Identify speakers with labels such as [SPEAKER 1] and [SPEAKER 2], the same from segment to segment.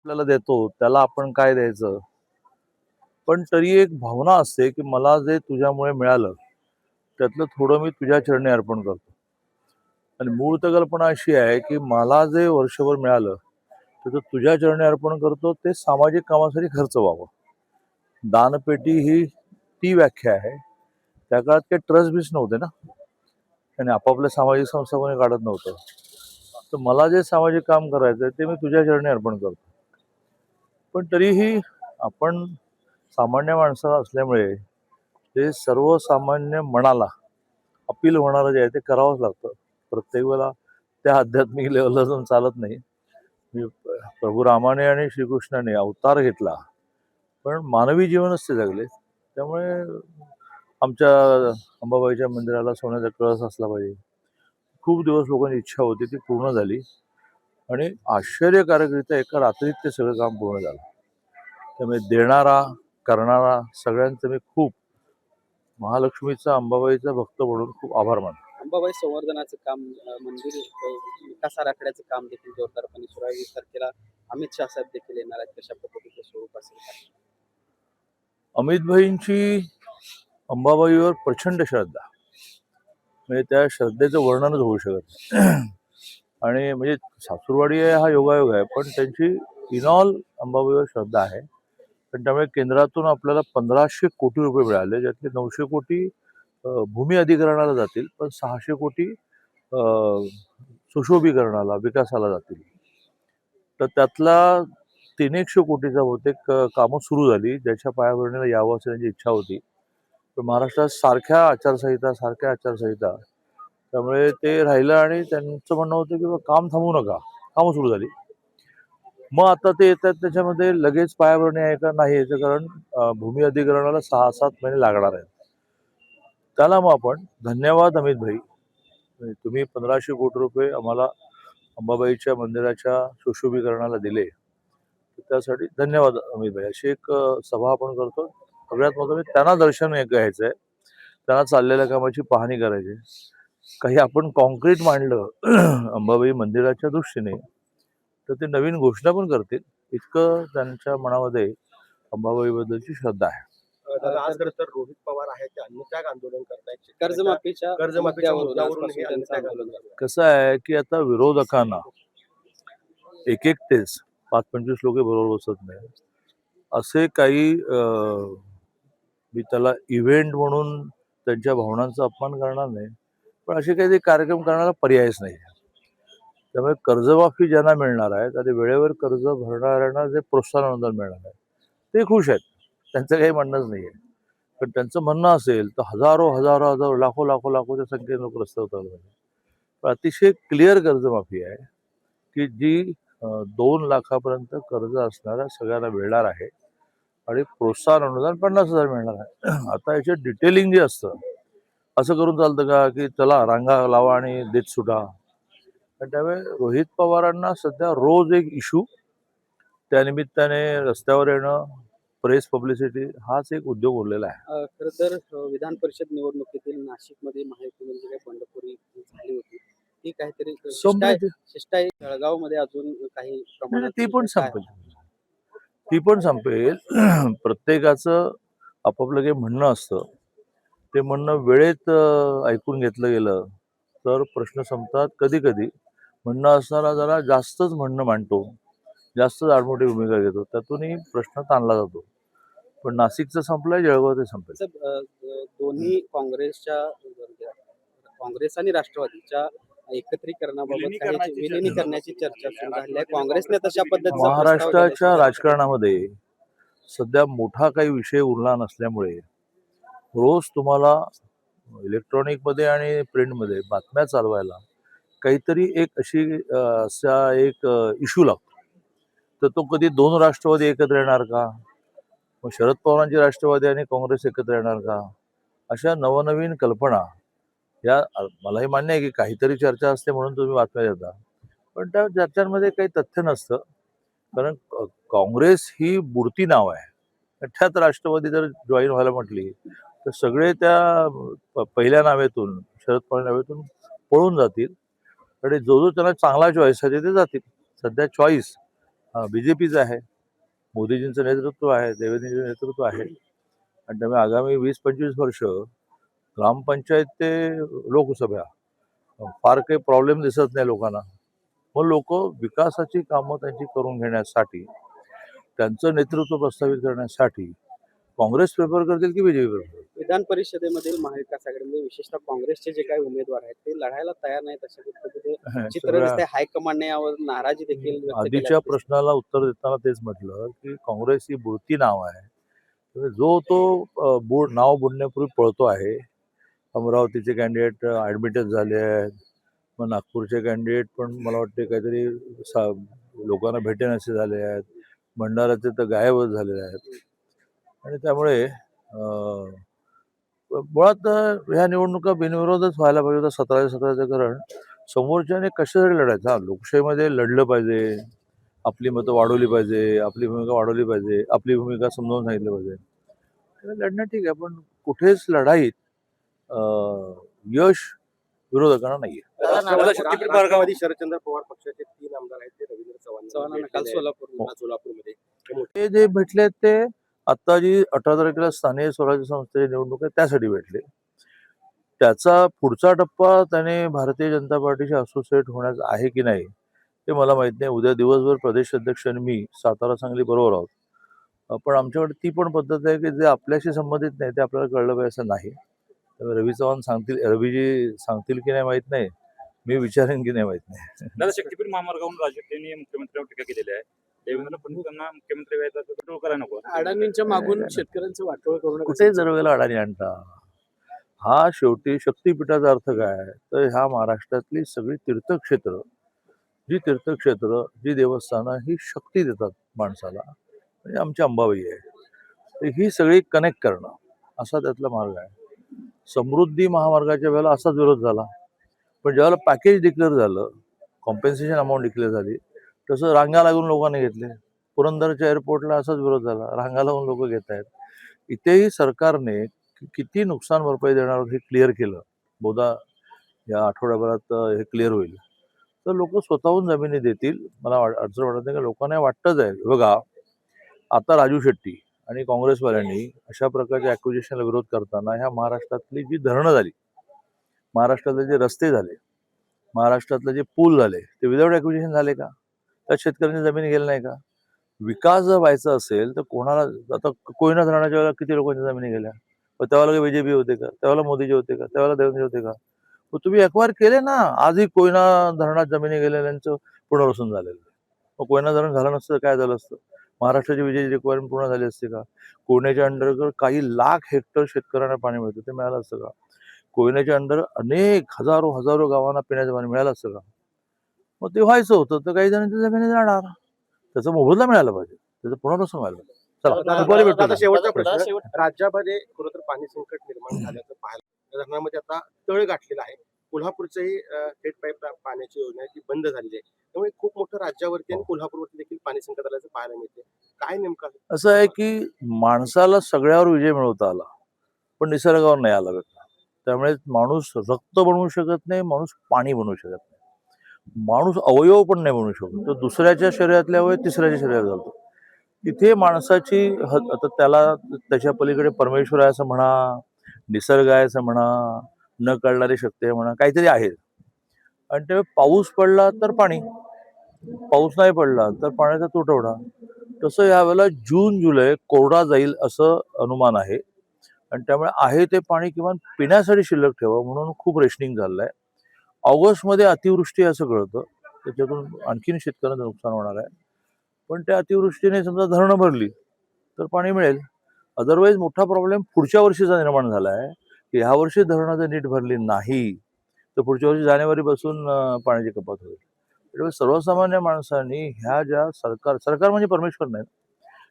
[SPEAKER 1] आपल्याला देतो त्याला आपण काय द्यायचं. पण तरी एक भावना असते की मला जे तुझ्यामुळे मिळालं त्यातलं थोडं मी तुझ्या चरणी अर्पण करतो. आणि मूळ तर कल्पना अशी आहे की मला जे वर्षभर मिळालं त्याचं तुझ्या चरणी अर्पण करतो, ते सामाजिक कामासाठी खर्च व्हावं. दानपेटी ही ती व्याख्या आहे. त्या काळात काही ट्रस्ट बीस नव्हते ना, आणि आपापल्या सामाजिक संस्था कोणी काढत नव्हतं. तर मला जे सामाजिक काम करायचं ते मी तुझ्या चरणी अर्पण करतो. पण तरीही आपण सामान्य माणसं असल्यामुळे ते सर्वसामान्य मनाला अपील होणारं जे आहे ते करावंच लागतं. प्रत्येक वेळेला त्या आध्यात्मिक लेवलला जाऊन चालत नाही. मी प्रभू रामाने आणि श्रीकृष्णाने अवतार घेतला, पण मानवी जीवनच ते जगले. त्यामुळे आमच्या अंबाबाईच्या मंदिराला सोन्याचा कळस असला पाहिजे. खूप दिवस लोकांची इच्छा होती, ती पूर्ण झाली. आणि आश्चर्यकारकरित्या एका रात्रीत ते सगळं काम पूर्ण झालं. त्यामुळे देणारा, करणारा सगळ्यांचं मी खूप महालक्ष्मीचा, अंबाबाईचा भक्त म्हणून खूप आभार मानतो.
[SPEAKER 2] अंबाबाई संवर्धनाचं काम मंदिर विकास आराखड्याचं काम देखील जोरदारपणे सुरू आहे. 20 तारखेला अमित शाह साहेब देखील येणार आहेत. कशा पद्धतीचं स्वरूप असेल काय?
[SPEAKER 1] अमितभाईंची अंबाबाईवर प्रचंड श्रद्धा, म्हणजे त्या श्रद्धेचं वर्णनच होऊ शकत नाही. आणि म्हणजे सासूरवाडी हा योगायोग आहे, पण त्यांची इनॉल अंबाबाईवर श्रद्धा आहे. पण त्यामुळे केंद्रातून आपल्याला 1500 कोटी रुपये मिळाले, ज्यातले 900 कोटी भूमी अधिग्रहणाला जातील, पण 600 कोटी सुशोभीकरणाला, विकासाला जातील. तर त्यातला 300 कोटीचा बहुतेक कामं सुरू झाली, ज्याच्या पायाभरणीला यावं असं त्यांची इच्छा होती. पण महाराष्ट्रात सारख्या आचारसंहिता, त्यामुळे ते राहिलं. आणि त्यांचं म्हणणं होतं की काम थांबवू नका, कामं सुरू झाली. मग आता ते येतात, त्याच्यामध्ये लगेच पायाभरणी आहे का नाही याचं, कारण भूमी अधिग्रहणाला 6-7 महिने लागणार आहेत. त्याला मग आपण धन्यवाद अमित भाई, म्हणजे तुम्ही 1500 कोटी रुपये आम्हाला अंबाबाईच्या मंदिराच्या सुशोभीकरणाला दिले, तर त्यासाठी धन्यवाद अमित भाई, अशी एक सभा आपण करतो. सगळ्यात महत्त्वाचं त्यांना दर्शन घ्यायचं आहे, त्यांना चाललेल्या कामाची पाहणी करायची. काही आपण कॉन्क्रीट मांडलं अंबाबाई मंदिराच्या दृष्टीने, तर ते नवीन घोषणा पण करतील. इतकं त्यांच्या मनामध्ये अंबाबाईबद्दलची श्रद्धा आहे.
[SPEAKER 2] दादा, आज खरं तर रोहित पवार आहेत, ते अन्नत्याग आंदोलन करतायत. कर्जमाफीच्या मुद्द्यावरून आजपासून त्यांचं आंदोलन झालं.
[SPEAKER 1] कसं आहे की आता विरोधकांना एक तेच 5-25 लोक बरोबर बसत नाही. असे काही मी त्याला इव्हेंट म्हणून त्यांच्या भावनांचा अपमान करणार नाही, पण असे काही कार्यक्रम करण्याला पर्यायच नाही. त्यामुळे कर्जमाफी ज्यांना मिळणार आहे, आणि वेळेवर कर्ज भरणाऱ्यांना जे प्रोत्साहन अनुदान मिळणार आहे, ते खुश आहेत. त्यांचं काही म्हणणंच नाही आहे. पण त्यांचं म्हणणं असेल तर हजारो लाखोच्या संख्येने लोक रस्त्यावर उतरले पाहिजे. पण अतिशय क्लिअर कर्जमाफी आहे की जी 2 लाखापर्यंत कर्ज असणाऱ्या सगळ्यांना मिळणार आहे, आणि प्रोत्साहन अनुदान 50,000 मिळणार आहे. आता याच्यात डिटेलिंग जे असतं, असं करून चालतं का की चला रांगा लावा आणि देत सुटा. त्यामुळे रोहित पवारांना सध्या रोज एक इशू, त्यानिमित्ताने रस्त्यावर येणं, प्रेस पब्लिसिटी हाच एक उद्योग उरलेला आहे.
[SPEAKER 2] खरं तर विधान परिषद निवडणुकीतील नाशिकमध्ये महायुतीमध्ये काही बंडखोरी झाली होती, ती काहीतरी शिष्टाई जळगावमध्ये अजून काही प्रमाणात
[SPEAKER 1] ती पण संपेल, ती पण संपेल. प्रत्येकाचं आपापलं काही म्हणणं असतं, ते म्हणणं वेळेत ऐकून घेतलं गेलं तर प्रश्न संपतात. कधी कधी म्हणणं असणारा जरा जास्तच म्हणणं मांडतो, जास्तच आडमोठी भूमिका घेतो, त्यातूनही प्रश्न ताणला जातो. पण नाशिकचं संपलंय, जळगावचं संपलं.
[SPEAKER 2] दोन्ही काँग्रेस आणि राष्ट्रवादीच्या एकत्रीकरणाबाबत काही विलिनीकरणाची चर्चा सुरू झाली आहे. काँग्रेसने तशा पद्धतीचा
[SPEAKER 1] महाराष्ट्राच्या राजकारणामध्ये सध्या मोठा काही विषय उरला नसल्यामुळे रोज तुम्हाला इलेक्ट्रॉनिक मध्ये आणि प्रिंटमध्ये बातम्या चालवायला काहीतरी एक असा एक इश्यू लागतो. तर तो कधी 2 राष्ट्रवादी एकत्र येणार का, मग शरद पवारांची राष्ट्रवादी आणि काँग्रेस एकत्र येणार का, अशा नवनवीन कल्पना या. मलाही मान्य आहे की काहीतरी चर्चा असते म्हणून तुम्ही बातम्या देता, पण त्या चर्चांमध्ये काही तथ्य नसतं. कारण काँग्रेस ही बुडती नाव आहे. त्यात राष्ट्रवादी जर जॉईन व्हायला म्हटली तर सगळे त्या पहिल्या नावेतून, शरद पवार नावेतून पळून जातील. आणि जो त्यांना चांगला चॉईस आहे ते जातील. सध्या चॉईस बीजेपीचं आहे, मोदीजींचं नेतृत्व आहे, देवेंद्रजींचं नेतृत्व आहे. आणि त्यामुळे आगामी 20-25 वर्ष ग्रामपंचायत ते लोकसभा फार काही प्रॉब्लेम दिसत नाही लोकांना. मग लोक विकासाची कामं त्यांची करून घेण्यासाठी, त्यांचं नेतृत्व प्रस्थापित करण्यासाठी काँग्रेस प्रेफर करतील की बीजेपी प्रेफर करतील?
[SPEAKER 2] विधान परिषदेमधील महाविकास आघाडीमध्ये विशेषतः काँग्रेसचे जे काही उमेदवार आहेत ते लढायला तयार नाहीत अशा पद्धतीचे चित्र
[SPEAKER 1] सगळ्या
[SPEAKER 2] दिसते. हायकमांडने यावर नाराजी देखील व्यक्त
[SPEAKER 1] आधीच्या
[SPEAKER 2] केल्याचं दिसतंय.
[SPEAKER 1] प्रश्नाला उत्तर देताना तेच म्हटलं की काँग्रेस ही बुडती नाव आहे. त्यामुळे जो तो नाव बुडण्यापूर्वी पळतो आहे. अमरावतीचे कॅन्डिडेट ऍडमिटच झाले आहेत. मग नागपूरचे कॅन्डिडेट पण मला वाटते काहीतरी लोकांना भेटेनासे झाले आहेत. भंडाराचे तर गायबच झालेले आहेत. आणि त्यामुळे मुळात ह्या निवडणुका बिनविरोधच व्हायला पाहिजे होत्या 17-17चं. कारण समोरच्याने कशासाठी लढायचं? हा, लोकशाहीमध्ये लढलं पाहिजे, आपली मतं वाढवली पाहिजे, आपली भूमिका वाढवली पाहिजे, आपली भूमिका समजावून सांगितली पाहिजे. लढणं ठीक आहे, पण कुठेच लढाईत यश विरोधकांना नाहीये.
[SPEAKER 3] राष्ट्रवादी शरदचंद्र पवार पक्षाचे 3 आमदार आहेत ते रवींद्र
[SPEAKER 2] चव्हाणांना काल
[SPEAKER 3] सोलापूरमध्ये
[SPEAKER 1] ते जे भेटले ते आता जी 18 तारखेला स्थानिक स्वराज्य संस्थेची निवडणूक आहे त्यासाठी भेटले. त्याचा पुढचा टप्पा त्याने भारतीय जनता पार्टीशी असोसिएट होण्याचा आहे की नाही ते मला माहित नाही. उद्या दिवसभर प्रदेश अध्यक्ष आणि मी सातारा सांगली बरोबर आहोत. पण आमच्याकडे ती पण पद्धत आहे की जे आपल्याशी संबंधित नाही ते आपल्याला कळलं पाहिजे असं नाही. त्यामुळे रवी चव्हाण सांगतील, रवीजी सांगतील की नाही माहित नाही, मी विचारेन की नाही माहित नाही.
[SPEAKER 4] दादा, शक्तीपीठ महामार्गावरून राज ठाकरेंनी मुख्यमंत्र्यांवर टीका केलेली आहे. देवेंद्र फडणवीसांना मुख्यमंत्री व्हायचा तर करायला नको.
[SPEAKER 2] अडाणींच्या मागून शेतकऱ्यांचं वाटोळ करून
[SPEAKER 1] कुठे दरवेळेला अडाणी आणता? हा शेवटी शक्तीपीठाचा अर्थ काय? तर ह्या महाराष्ट्रातली सगळी तीर्थक्षेत्र, जी देवस्थानं ही शक्ती देतात माणसाला, म्हणजे आमची अंबाबाई आहे, तर ही सगळी कनेक्ट करणं असा त्यातला मार्ग आहे. समृद्धी महामार्गाच्या वेळेला असाच विरोध झाला. पण ज्यावेळेला पॅकेज डिक्लेअर झालं, कॉम्पेन्सेशन अमाऊंट डिक्लेअर झाली, तसं रांगा लागून लोकांनी घेतले. पुरंदरच्या एअरपोर्टला असाच विरोध झाला, रांगा लावून लोक घेत आहेत. इथेही सरकारने किती नुकसान भरपाई देणार हे क्लिअर केलं. बहुधा या आठवड्याभरात हे क्लिअर होईल. तर लोक स्वतःहून जमिनी देतील. मला अडचण वाटत नाही, का लोकांना वाटतच आहे. बघा, आता राजू शेट्टी आणि काँग्रेसवाल्यांनी अशा प्रकारच्या ॲक्विजिशनला विरोध करताना ह्या महाराष्ट्रातली जी धरणं झाली, महाराष्ट्रातले जे रस्ते झाले, महाराष्ट्रातले जे पूल झाले, ते विदाऊट ॲक्विजिशन झाले का? त्यात शेतकऱ्यांची जमीन गेली नाही का? विकास जर व्हायचा असेल तर कोणाला, आता कोयना धरणाच्या वेळेला किती लोकांच्या जमिनी गेल्या? पण त्यावेळेला बीजेपी होते का? त्यावेळेला मोदीजी होते का? त्यावेळेला देवेंद्र होते का? मग तुम्ही एक्वायर केले ना. आजही कोयना धरणात जमिनी गेलेल्यांचं पुनर्वसन झालेलं. मग कोयना धरण झालं नसतं काय झालं असतं? महाराष्ट्राची विजेची रिक्वायरमेंट पूर्ण झाली असते का? कोयन्याच्या अंडर काही लाख हेक्टर शेतकऱ्यांना पाणी मिळतं, ते मिळालं असतं का? कोयन्याच्या अंडर अनेक हजारो गावांना पिण्याचं पाणी मिळालं असतं का? मग ते व्हायचं होतं तर काही जणांच्या जमिनी जाणार, त्याचा मोबदला मिळाला पाहिजे, त्याचं पुनर्वसन व्हायला पाहिजे. चला, दुपारी भेटू.
[SPEAKER 3] दादा, शेवटचा प्रश्न. राज्यामध्ये खरं तर पाणी संकट निर्माण झाल्याचं पाहायला, धरणामध्ये आता तळ गाठलेला आहे. कोल्हापूरचंही थेट पाईप पाण्याची योजना ती बंद झालेली आहे. त्यामुळे खूप मोठं राज्यावरती आणि कोल्हापूरवरती देखील पाणी संकट आल्याचं पाहायला मिळते. काय नेमकं
[SPEAKER 1] असं आहे की माणसाला सगळ्यावर विजय मिळवता आला, पण निसर्गावर नाही आला भेटला. त्यामुळे माणूस रक्त बनवू शकत नाही, माणूस पाणी बनवू शकत नाही, माणूस अवयव पण नाही बनवू शकत. तो दुसऱ्याच्या शरीरातले अवयव तिसऱ्याच्या शरीरात घालतो. तिथे माणसाची आता त्याला त्याच्या पलीकडे परमेश्वर आहे असं म्हणा, निसर्ग आहे असं म्हणा, न कळणारी शक्ती आहे म्हणा, काहीतरी आहे. आणि त्यामुळे पाऊस पडला तर पाणी, पाऊस नाही पडला तर पाण्याचा तुटवडा. तसं यावेळेला जून जुलै कोरडा जाईल असं अनुमान आहे. आणि त्यामुळे आहे ते पाणी किमान पिण्यासाठी शिल्लक ठेवा म्हणून खूप रेशनिंग झालंय. ऑगस्टमध्ये अतिवृष्टी असं कळतं, त्याच्यातून आणखीन शेतकऱ्यांचं नुकसान होणार आहे. पण त्या अतिवृष्टीने समजा धरणं भरली तर पाणी मिळेल. अदरवाईज मोठा प्रॉब्लेम पुढच्या वर्षीचा निर्माण झाला आहे की ह्या वर्षी धरणं जर नीट भरली नाही तर पुढच्या वर्षी जानेवारीपासून पाण्याची कपात होईल. त्यामुळे सर्वसामान्य माणसांनी ह्या ज्या सरकार म्हणजे परमेश्वर नाही.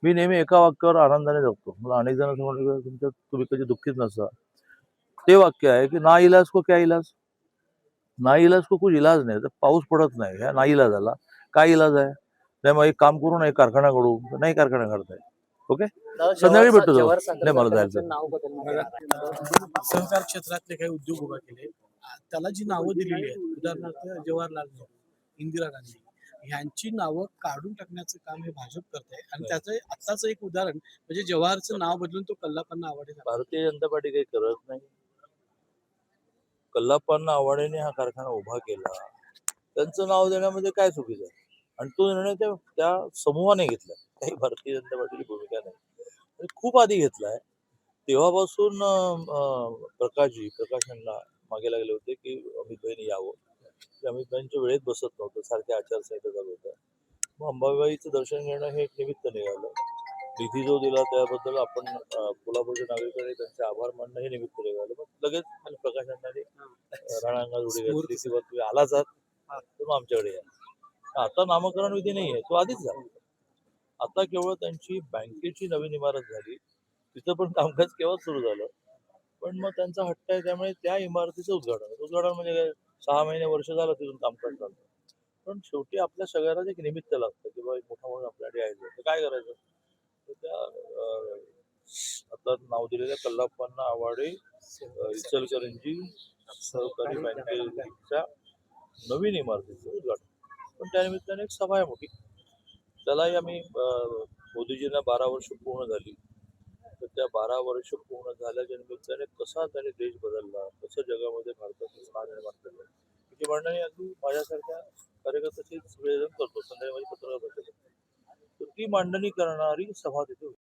[SPEAKER 1] मी नेहमी एका वाक्यावर आनंदाने जगतो. मला अनेक जण असं म्हणलं तुमच्या तुम्ही कधी दुःखीच नसता. ते वाक्य आहे की ना इलाज को क्या इलाज, ना इलाज को कुछ इलाज नाही. तर पाऊस पडत नाही, ह्या ना इलाजाला काय इलाज आहे? नाही मग एक काम करू ना, एक कारखाना घडू, नाही कारखाना घडताय. ओके, संध्याकाळी भेटतो जाऊ. नाही मला जायचं.
[SPEAKER 5] सहकार क्षेत्रातले काही उद्योग उभा केले, त्याला जी नावं दिलेली आहेत, उदाहरणार्थ जवाहरलाल नेहरू, इंदिरा गांधी, ह्यांची नावं काढून टाकण्याचं काम हे भाजप करत आहे आणि त्याचं आत्ताचं एक उदाहरण म्हणजे जवाहरचं नाव बदलून तो कल्लापन्ना आवाडे झाला.
[SPEAKER 1] भारतीय जनता पार्टी काही करत नाही. कल्लाप्पांना आवाडेने हा कारखाना उभा केला, त्यांचं नाव देण्यामध्ये काय चुकीचं आहे? आणि तो निर्णय त्या समूहाने घेतला, काही भारतीय जनता पार्टीची भूमिका नाही. आणि खूप आधी घेतलाय. तेव्हापासून प्रकाशांना मागे लागले होते की अमितभाईंनी यावं. ते अमितभाईंच्या वेळेत बसत नव्हतं, सारख्या आचारसंहिता चालू होत्या. मग अंबाबाईचं दर्शन घेणं हे एक निमित्त निघालं. निधी जो दिला त्याबद्दल आपण कोल्हापूरच्या नागरिकांनी त्यांचे आभार मानणं हे निमित्त निघालं. मग लगेच प्रकाशांना राणांगणात उडी घातली किंवा तुम्ही आलाच आहात तर मग आमच्याकडे या. आता नामकरण विधी नाहीये, तो आधीच झाला. आता केवळ त्यांची बँकेची नवीन इमारत झाली, तिथं पण कामकाज केव्हा सुरू झालं. पण मग त्यांचा हट्ट आहे त्यामुळे त्या इमारतीचं उद्घाटन म्हणजे काय 6 महिने वर्ष झालं तिथून कामकाज चालतं. पण शेवटी आपल्या सगळ्यांनाच एक निमित्त लागतं की बाबा मोठा म्हणून आपल्याकडे यायचं तर काय करायचं. तर त्या आता नाव दिलेल्या कल्लाप्पांना आवाडे इचलकरंजी सहकारी बँकेच्या नवीन इमारतीचं उद्घाटन. पण त्यानिमित्ताने एक सभा आहे मोठी. त्यालाही आम्ही मोदीजींना 12 वर्ष पूर्ण झाली. तर त्या 12 वर्ष पूर्ण झाल्याच्या निमित्ताने कसा त्याने देश बदलला, कसं जगामध्ये भारताचं स्थान निर्माण केलं, त्याची मांडणी अगदी माझ्यासारख्या कार्यकर्त्याची सगळेजण करतो. संध्याकाळी पत्रकार परिषद. तर ती मांडणी करणारी सभा तिथे होती.